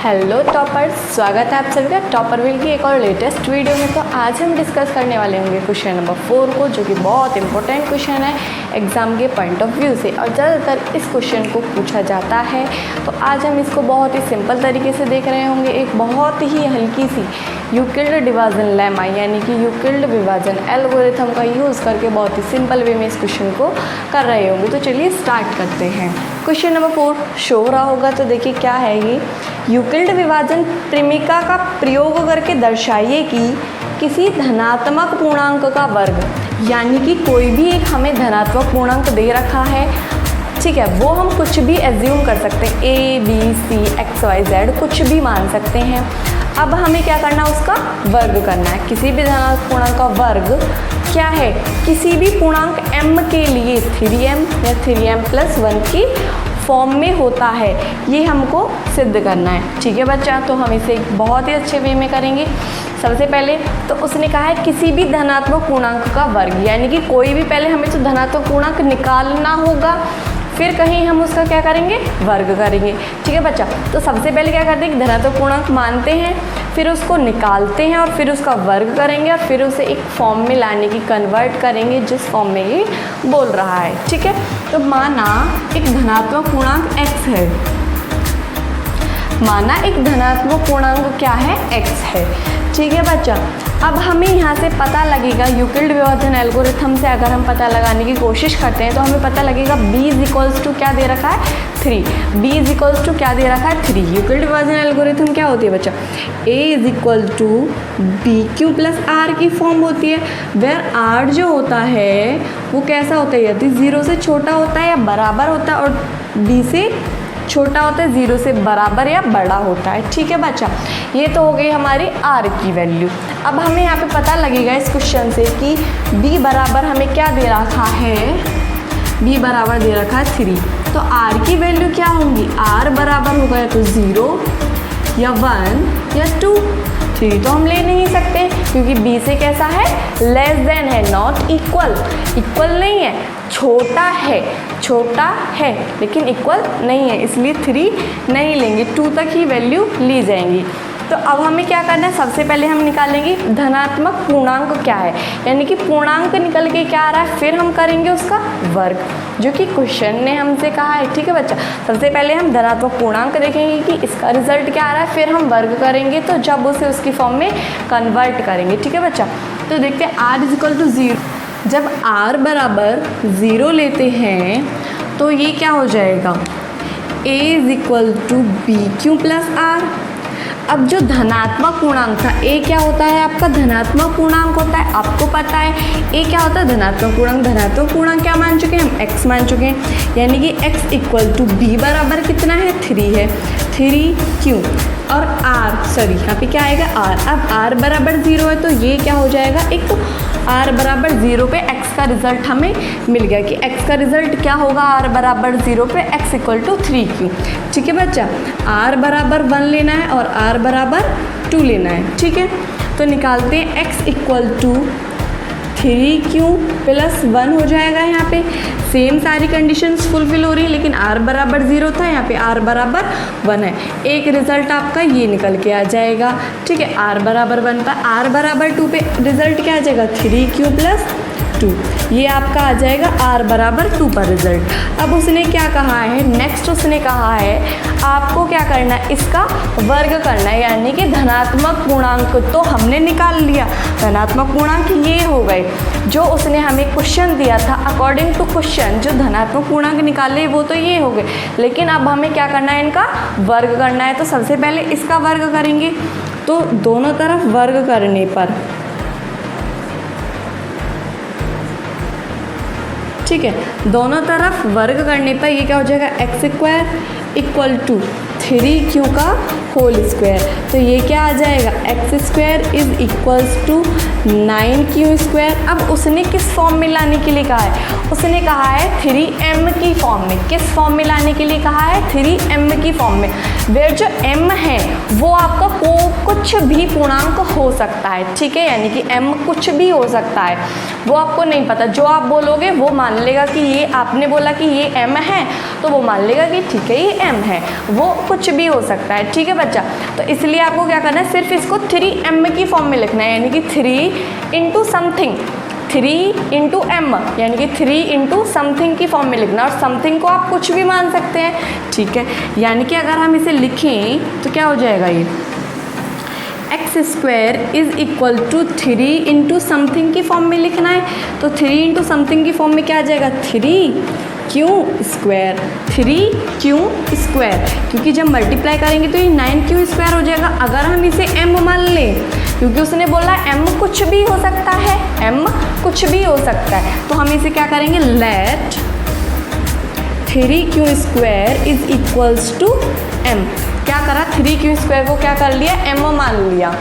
Hello toppers, स्वागत है आप सभी का टॉपर व्हील की एक और लेटेस्ट वीडियो में। तो आज हम डिस्कस करने वाले होंगे क्वेश्चन नंबर 4 को, जो कि बहुत इंपॉर्टेंट क्वेश्चन है एग्ज़ाम के पॉइंट ऑफ व्यू से और ज़्यादातर इस क्वेश्चन को पूछा जाता है। तो आज हम इसको बहुत ही सिंपल तरीके से देख रहे होंगे। एक बहुत ही हल्की सी यूक्लिड डिवीजन लेमा यानी कि यूक्लिड विभाजन एल्गोरिथम का यूज़ करके बहुत ही सिंपल वे में इस क्वेश्चन को कर रहे होंगे। तो चलिए स्टार्ट करते हैं। क्वेश्चन नंबर 4 शो हो रहा होगा, तो देखिए क्या है ये। यूक्लिड विभाजन प्रेमिका का प्रयोग करके दर्शाइए कि किसी धनात्मक पूर्णांक का वर्ग, यानी कि कोई भी एक हमें धनात्मक पूर्णांक दे रखा है, ठीक है, वो हम कुछ भी एज्यूम कर सकते हैं, A B C X Y Z कुछ भी मान सकते हैं। अब हमें क्या करना है, उसका वर्ग करना है। किसी भी धनात्मक पूर्णांक का वर्ग क्या है, किसी भी पूर्णांक m के लिए 3m या 3m+1 की फॉर्म में होता है, ये हमको सिद्ध करना है। ठीक है बच्चा, तो हम इसे बहुत ही अच्छे वे में करेंगे। सबसे पहले तो उसने कहा है किसी भी धनात्मक पूर्णांक का वर्ग, यानी कि कोई भी, पहले हमें तो धनात्मक पूर्णांक निकालना होगा, फिर कहीं हम उसका क्या करेंगे, वर्ग करेंगे। ठीक है बच्चा, तो सबसे पहले क्या करते हैं कि धनात्मक पूर्णांक मानते हैं, फिर उसको निकालते हैं और फिर उसका वर्ग करेंगे और फिर उसे एक फॉर्म में लाने की कन्वर्ट करेंगे जिस फॉर्म में ये बोल रहा है। ठीक है, तो माना एक धनात्मक पूर्णांक x है, माना एक धनात्मक पूर्णांक क्या है, x है। ठीक है बच्चा, अब हमें यहाँ से पता लगेगा यूक्लिड विभाजन एल्गोरिथम से अगर हम पता लगाने की कोशिश करते हैं तो हमें पता लगेगा b इक्वल्स टू क्या दे रखा है, 3। b इक्वल्स टू क्या दे रखा है, 3। यूक्लिड विभाजन एल्गोरिथम क्या होती है बच्चा, a equal to BQ plus R की फॉर्म होती है, वेयर R जो होता है वो कैसा होता है, यदि 0 से छोटा होता है या बराबर होता है, और b से छोटा होता है, 0 से बराबर या बड़ा होता है। ठीक है बच्चा, ये तो हो गई हमारी R की वैल्यू। अब हमें यहाँ पे पता लगेगा इस क्वेश्चन से कि B बराबर हमें क्या दे रखा है, B बराबर दे रखा है 3। तो R की वैल्यू क्या होंगी, R बराबर होगा या तो 0 या 1 या 2। 3 तो हम ले नहीं सकते क्योंकि B से कैसा है, लेस देन है, नॉट इक्वल, इक्वल नहीं है, छोटा है, छोटा है लेकिन इक्वल नहीं है, इसलिए 3 नहीं लेंगे, 2 तक ही वैल्यू ली जाएंगी। तो अब हमें क्या करना है, सबसे पहले हम निकालेंगे धनात्मक पूर्णांक क्या है, यानी कि पूर्णांक निकल के क्या आ रहा है, फिर हम करेंगे उसका वर्ग, जो कि क्वेश्चन ने हमसे कहा है। ठीक है बच्चा, सबसे पहले हम धनात्मक पूर्णांक देखेंगे कि इसका रिजल्ट क्या आ रहा है, फिर हम वर्ग करेंगे, तो जब उसे उसकी फॉर्म में कन्वर्ट करेंगे। ठीक है बच्चा, तो देखते हैं R इक्वल टू 0। जब R बराबर 0 लेते हैं तो ये क्या हो जाएगा, A equal to BQ plus R। अब जो धनात्मक पूर्णांक था, a क्या होता है आपका, धनात्मक पूर्णांक होता है, आपको पता है a क्या होता है, धनात्मक पूर्णांक। धनात्मक पूर्णांक क्या मान चुके हैं हम, x मान चुके हैं, यानी कि x इक्वल टू b बराबर कितना है, 3 है, 3q और यहाँ पे क्या आएगा, r। अब r बराबर 0 है तो ये क्या हो जाएगा, एक r बराबर 0 पे x का रिजल्ट हमें मिल गया कि x का रिजल्ट क्या होगा, r बराबर 0 पे x इक्वल टू 3q। ठीक है बच्चा, r बराबर 1 लेना है और r बराबर 2 लेना है। ठीक है, तो निकालते हैं x equal to 3q plus 1 हो जाएगा। यहाँ पे सेम सारी कंडीशंस फुलफिल हो रही है, लेकिन r बराबर 0 था, यहाँ पे r बराबर 1 है, एक रिजल्ट आपका ये निकल के आ जाएगा। ठीक है, r बराबर 1 पर r बराबर 2 पे रिजल्ट क्या आ जाएगा, 3q प्लस 2, ये आपका आ जाएगा r बराबर 2 पर रिजल्ट। अब उसने क्या कहा है, नेक्स्ट उसने कहा है आपको क्या करना है, इसका वर्ग करना है, यानी कि धनात्मक पूर्णांक तो हमने निकाल लिया, धनात्मक पूर्णांक ये हो गए जो उसने हमें क्वेश्चन दिया था, अकॉर्डिंग टू क्वेश्चन जो धनात्मक पूर्णांक निकाले वो तो ये हो गए, लेकिन अब हमें क्या करना है, इनका वर्ग करना है। तो सबसे पहले इसका वर्ग करेंगे, तो दोनों तरफ वर्ग करने पर, ठीक है, दोनों तरफ वर्ग करने पर ये क्या हो जाएगा, x² इक्वल टू 3q का होल स्क्वायर। तो ये क्या आ जाएगा, x² is equals to 9q²। अब उसने किस फॉर्म में लाने के लिए कहा है, उसने कहा है 3m की फॉर्म में। किस फॉर्म में लाने के लिए कहा है, 3m की फॉर्म में, वेयर जो m है वो आपका कुछ भी पूर्णांक हो सकता है। ठीक है, यानी कि m कुछ भी हो सकता है, वो आपको नहीं पता, जो आप बोलोगे वो मान लेगा कि ये आपने बोला कि ये m है, तो वो मान लेगा कि ठीक है ये m है, वो कुछ भी हो सकता है। ठीक है बच्चा? तो इसलिए आपको क्या करना है, सिर्फ इसको 3m की फॉर्म में लिखना है, यानी कि 3 इंटू समथिंग, 3 इंटू एम, यानी कि 3 इंटू समथिंग की फॉर्म में लिखना। और समथिंग को आप कुछ भी मान सकते हैं, ठीक है। यानी कि अगर हम इसे लिखें तो क्या हो जाएगा, ये x square is equal to 3 into something की फॉर्म में लिखना है। तो 3 इंटू समथिंग की फॉर्म में क्या आ जाएगा, 3q स्क्वायर, 3q स्क्वायर, क्योंकि जब मल्टीप्लाई करेंगे तो ये 9q स्क्वायर हो जाएगा। अगर हम इसे m मान लें, क्योंकि उसने बोला m कुछ भी हो सकता है, m कुछ भी हो सकता है, तो हम इसे क्या करेंगे, let 3q square is equals to m। क्या करा, 3q स्क्वायर को क्या कर लिया, m मान लिया,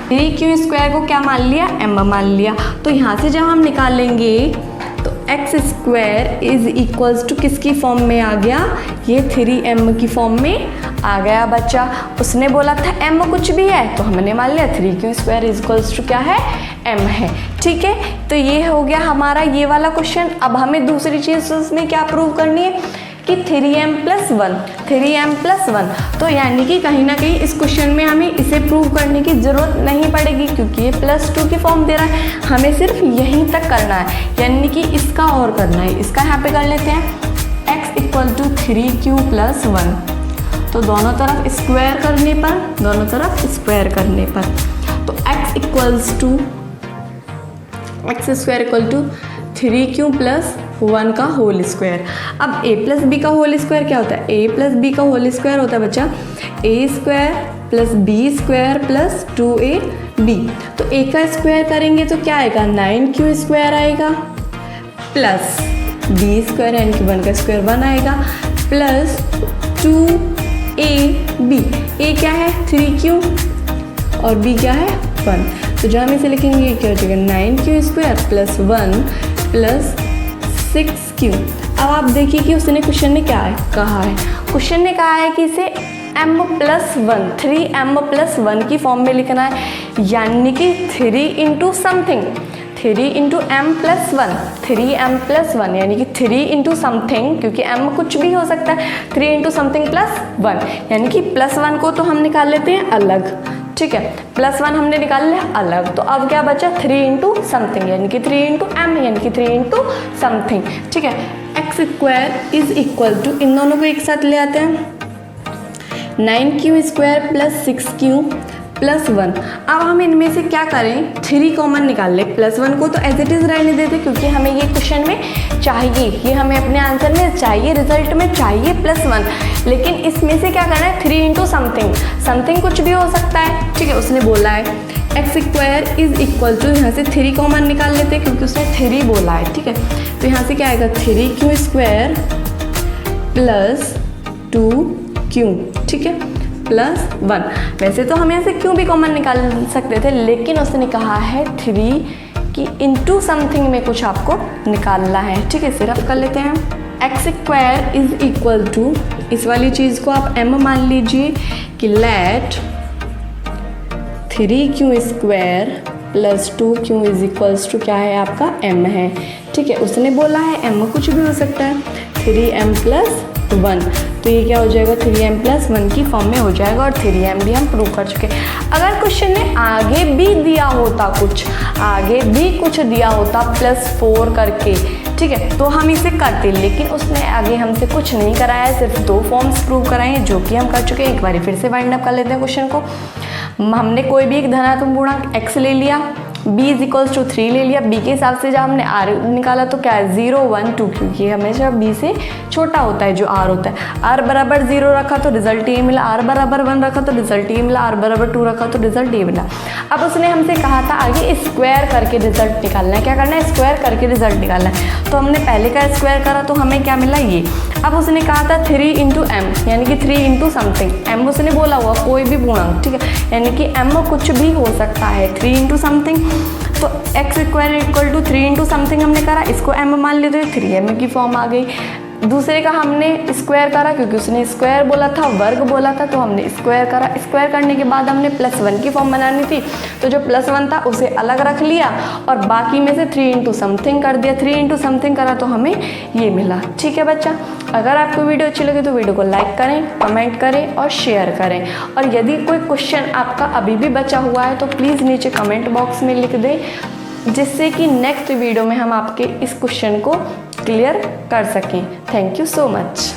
3q स्क्वायर को क्या मान लिया, m मान लिया। तो यहाँ से जब हम निकालेंगे तो x square is equals to किसकी फॉर्म में आ गया, ये 3m की फॉर्म में आ गया बच्चा। उसने बोला था m कुछ भी है, तो हमने मान लिया 3q square is equals to क्या है, m है, ठीक है। तो ये हो गया हमारा ये वाला क्वेश्चन। अब हमें दूसरी चीज़ उसमें क्या प्रूव करनी है कि 3m प्लस 1, 3m प्लस 1, तो यानी कि कहीं ना कहीं इस क्वेश्चन में हमें इसे प्रूव करने की ज़रूरत नहीं पड़ेगी, क्योंकि ये +2 की फॉर्म दे रहा है, हमें सिर्फ यहीं तक करना है, यानी कि इसका और करना है। इसका यहाँ पे कर लेते हैं, x equal to 3q plus 1, तो दोनों तरफ स्क्वायर करने पर, दोनों तरफ स्क्वायर करने पर, तो x equals to x square equal to 3q plus 1 का होल स्क्वायर। अब a प्लस बी का होल स्क्वायर क्या होता है, a प्लस बी का होल स्क्वायर होता है बच्चा a square plus B square plus 2ab। तो a का स्क्वायर करेंगे तो क्या आएगा, 9q स्क्वायर आएगा, प्लस b स्क्वायर यानी कि 1 का स्क्वायर 1 आएगा, प्लस 2ab। a क्या है 3q और b क्या है 1, तो जब हम इसे लिखेंगे क्या हो जाएगा, 9q square plus 1 plus 6q। अब आप देखिए कि उसने क्वेश्चन ने क्या है कहा है, क्वेश्चन ने कहा है कि इसे m प्लस 1, 3m प्लस 1 की फॉर्म में लिखना है, यानी कि 3 into something, 3 into M plus 1, 3m plus 1, यानी कि 3 इंटू समथिंग, क्योंकि m कुछ भी हो सकता है, 3 इंटू समथिंग प्लस 1, यानी कि प्लस 1 को तो हम निकाल लेते हैं अलग, ठीक है, प्लस 1 हमने निकाल लिया अलग। तो अब क्या बचा, 3 इंटू समथिंग, यानी कि 3 इंटू एम, यानी कि 3 इंटू समथिंग, ठीक है। X square is equal to, इन दोनों को एक साथ ले आते हैं, 9q square plus 6q plus 1। अब हम इनमें से क्या करें, 3 कॉमन निकाल लें, प्लस 1 को तो एज इट इज़ रहने देते, क्योंकि हमें ये क्वेश्चन में चाहिए, ये हमें अपने आंसर में चाहिए, रिजल्ट में चाहिए +1। लेकिन इसमें से क्या करना है, 3 इंटू समथिंग, समथिंग कुछ भी हो सकता है, ठीक है। उसने बोला है x square is equal to, यहाँ से 3 कॉमन निकाल लेते हैं क्योंकि उसने 3 बोला है, ठीक है। तो यहाँ से क्या आएगा, 3q स्क्वायर प्लस 2q, ठीक है, प्लस 1। वैसे तो हम यहाँ से क्यों भी कॉमन निकाल सकते थे, लेकिन उसने कहा है 3 कि इंटू समथिंग में कुछ आपको निकालना है, ठीक है। सिर्फ कर लेते हैं, x square is equal to, इस वाली चीज़ को आप m मान लीजिए कि let 3q square plus 2q is equals to क्या है आपका m है, ठीक है। उसने बोला है m कुछ भी हो सकता है, 3m प्लस 1, तो ये क्या हो जाएगा, 3m प्लस 1 की फॉर्म में हो जाएगा, और 3m भी हम प्रूव कर चुके हैं। अगर क्वेश्चन ने आगे भी दिया होता कुछ, आगे भी कुछ दिया होता +4 करके, ठीक है, तो हम इसे करते, लेकिन उसने आगे हमसे कुछ नहीं कराया है, सिर्फ 2 फॉर्म्स प्रूव कराए हैं, जो कि हम कर चुके हैं। एक बार फिर से वाइंड अप कर लेते हैं क्वेश्चन को। हमने कोई भी एक धनात्मक पूर्णांक x ले लिया, b इज इक्वल्स टू 3 ले लिया, b के हिसाब से जब हमने r निकाला तो क्या है 0 1 2, क्योंकि हमेशा b से छोटा होता है जो r होता है। r बराबर 0 रखा तो रिजल्ट ये मिला, r बराबर 1 रखा तो रिजल्ट ये मिला, r बराबर 2 रखा तो रिजल्ट ये मिला। अब उसने हमसे कहा था आगे स्क्वायर करके रिजल्ट निकालना है, क्या करना है, स्क्वायर करके रिजल्ट निकालना है। तो हमने पहले का स्क्वायर करा तो हमें क्या मिला ये। अब उसने कहा था 3 इंटू एम, यानी कि 3 इंटू समथिंग, एम उसने बोला हुआ कोई भी पूर्णांक, ठीक है, यानी कि एम कुछ भी हो सकता है, 3 इंटू समथिंग। तो x square equal to 3 into something हमने करा, इसको m मान लेते हैं, 3m की फॉर्म आ गई। दूसरे का हमने स्क्वायर करा क्योंकि उसने स्क्वायर बोला था, वर्ग बोला था, तो हमने स्क्वायर करा। स्क्वायर करने के बाद हमने +1 की फॉर्म बनानी थी, तो जो +1 था उसे अलग रख लिया और बाकी में से 3 इंटू समथिंग कर दिया। 3 इंटू समथिंग करा तो हमें ये मिला। ठीक है बच्चा, अगर आपको वीडियो अच्छी लगे तो वीडियो को लाइक करें, कमेंट करें और शेयर करें। और यदि कोई क्वेश्चन आपका अभी भी बचा हुआ है तो प्लीज़ नीचे कमेंट बॉक्स में लिख दें, जिससे कि नेक्स्ट वीडियो में हम आपके इस क्वेश्चन को क्लियर कर सकें। Thank you so much.